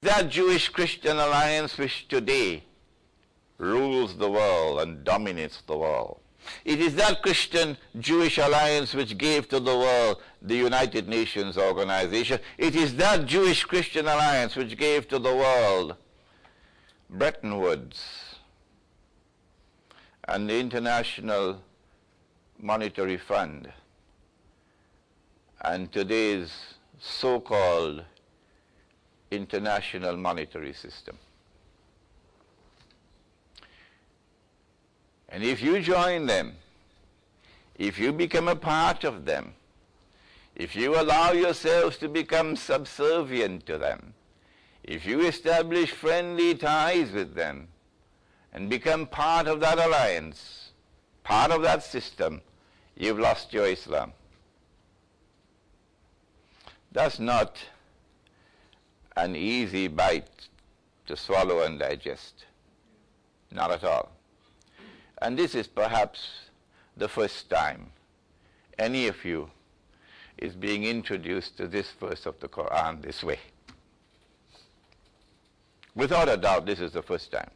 That Jewish-Christian alliance which today rules the world and dominates the world. It is that Christian-Jewish alliance which gave to the world the United Nations organization. It is that Jewish-Christian alliance which gave to the world Bretton Woods and the International Monetary Fund and today's so-called international monetary system. And if you join them, if you become a part of them, if you allow yourselves to become subservient to them, if you establish friendly ties with them and become part of that alliance, part of that system, you've lost your Islam. That's not an easy bite to swallow and digest. Not at all. And this is perhaps the first time any of you is being introduced to this verse of the Quran this way. Without a doubt, this is the first time.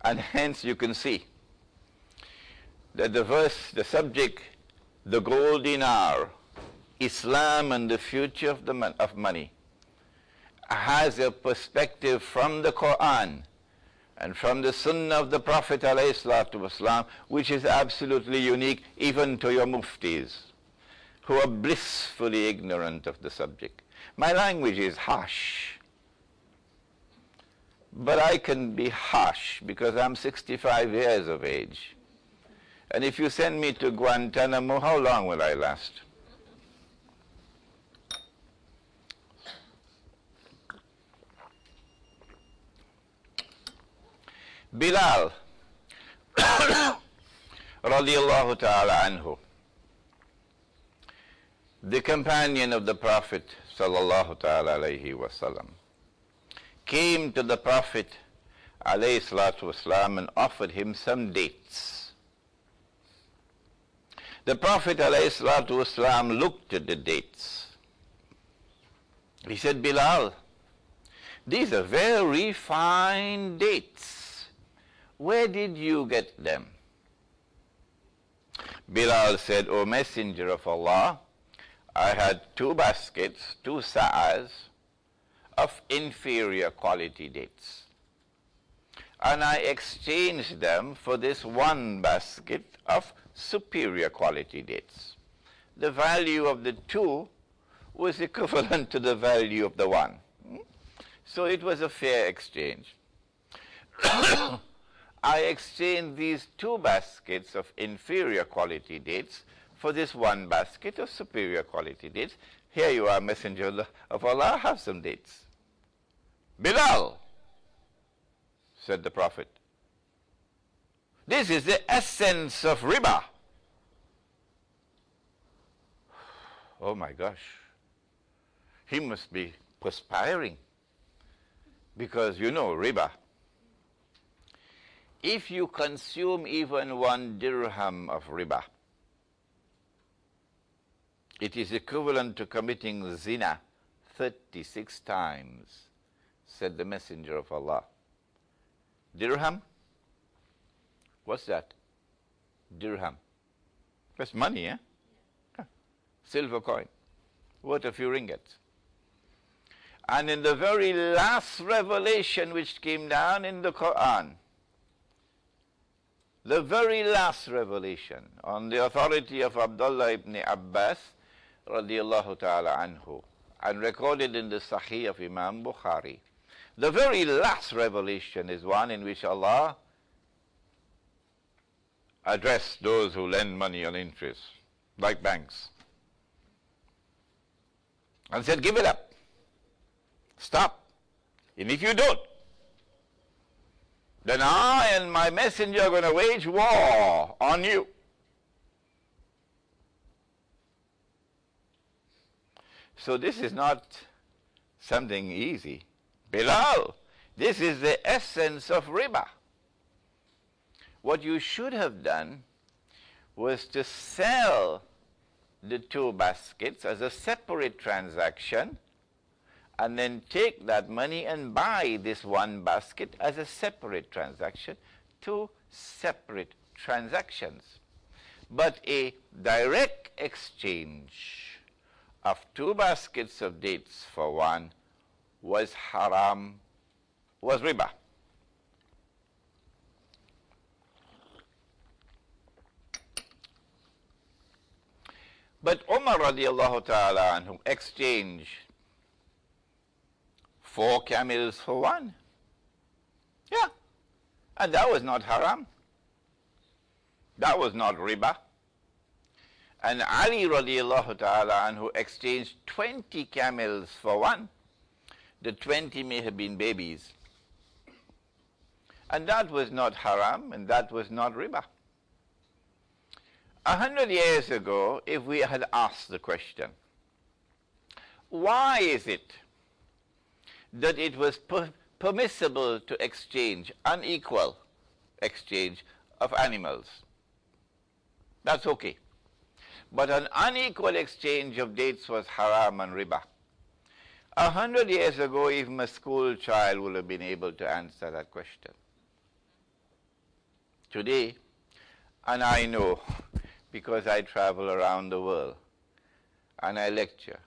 And hence you can see that the verse, the subject, the gold dinar, Islam and the future of money, has a perspective from the Quran and from the Sunnah of the Prophet ﷺ, which is absolutely unique even to your muftis, who are blissfully ignorant of the subject. My language is harsh, but I can be harsh because I'm 65 years of age. And if you send me to Guantanamo, how long will I last? Bilal radiallahu ta'ala anhu, the companion of the Prophet sallallahu ta'ala alayhi wasallam, came to the Prophet alayhi salatu wasalam and offered him some dates. The Prophet alayhi salatu wasalam looked at the dates. He said, Bilal, these are very fine dates. Where did you get them? Bilal said, O Messenger of Allah, I had 2 baskets, 2 sa'as of inferior quality dates. And I exchanged them for this 1 basket of superior quality dates. The value of the 2 was equivalent to the value of the 1. So it was a fair exchange. I exchanged these 2 baskets of inferior quality dates for this 1 basket of superior quality dates. Here you are, Messenger of Allah, have some dates. Bilal, said the Prophet, this is the essence of riba. Oh my gosh, he must be perspiring because you know riba. If you consume even 1 dirham of riba, it is equivalent to committing zina 36 times, said the Messenger of Allah. Dirham? What's that? Dirham. That's money, eh? Silver coin, worth a few ringgits. And in the very last revelation which came down in the Quran, the very last revelation on the authority of Abdullah ibn Abbas radiallahu ta'ala anhu, and recorded in the Sahih of Imam Bukhari, the very last revelation is one in which Allah addressed those who lend money on interest, like banks, and said, give it up, stop, and if you don't, then I and my messenger are going to wage war on you. So this is not something easy. Bilal, this is the essence of riba. What you should have done was to sell the 2 baskets as a separate transaction and then take that money and buy this one basket as a separate transaction, two separate transactions. But a direct exchange of two baskets of dates for one was haram, was riba. But Umar radiallahu ta'ala anhu exchanged 4 camels for one. Yeah. And that was not haram. That was not riba. And Ali radiallahu ta'ala anhu exchanged 20 camels for one. The 20 may have been babies. And that was not haram, and that was not riba. 100 years ago, if we had asked the question, why is it that it was permissible to exchange unequal exchange of animals? That's okay. But an unequal exchange of dates was haram and riba. 100 years ago, even a school child would have been able to answer that question. Today, and I know because I travel around the world and I lecture,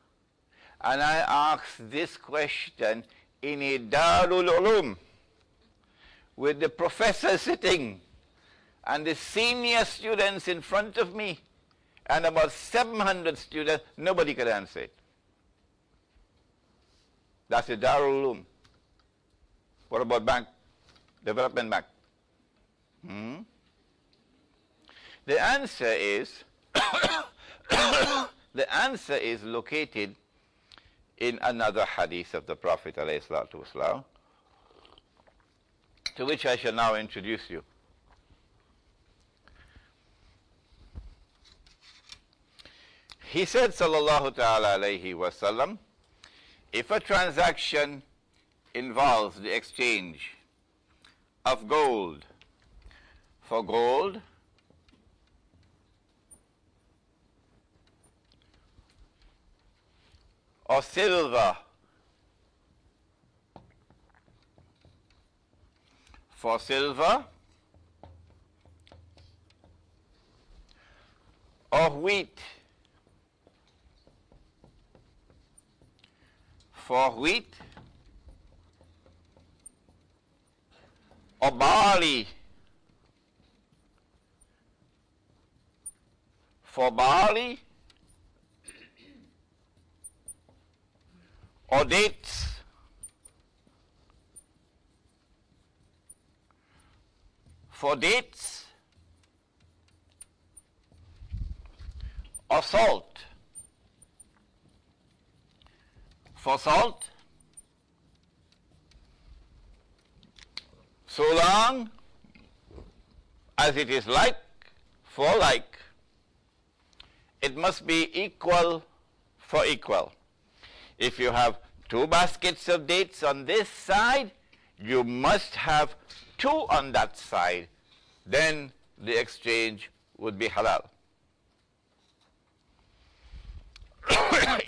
and I ask this question in a Darul Ulum with the professor sitting and the senior students in front of me and about 700 students, nobody could answer it. That's a Darul Ulum. What about bank? Development bank? The answer is the answer is located in another hadith of the Prophet ﷺ, to which I shall now introduce you. He said, sallallahu ta'ala alayhi wa sallam, if a transaction involves the exchange of gold for gold, or silver for silver, or wheat for wheat, or barley for barley, or dates for dates, or salt for salt, so long as it is like for like, it must be equal for equal. If you have 2 baskets of dates on this side, you must have 2 on that side. Then the exchange would be halal.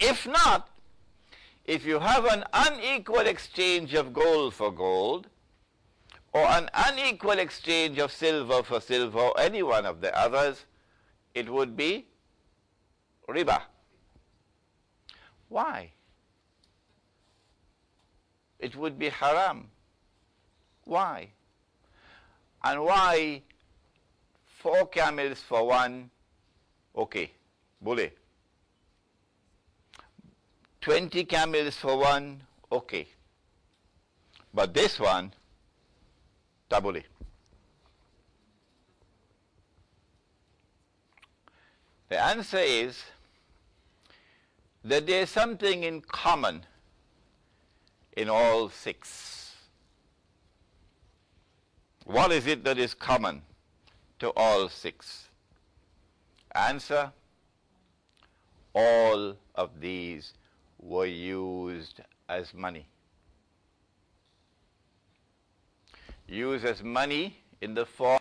If not, if you have an unequal exchange of gold for gold, or an unequal exchange of silver for silver, or any one of the others, it would be riba. Why? It would be haram. Why? And why 4 camels for one? Okay, bole. 20 camels for one? Okay. But this one, tabule. The answer is that there is something in common in all 6. What is it that is common to all 6? Answer: all of these were used as money. Used as money in the form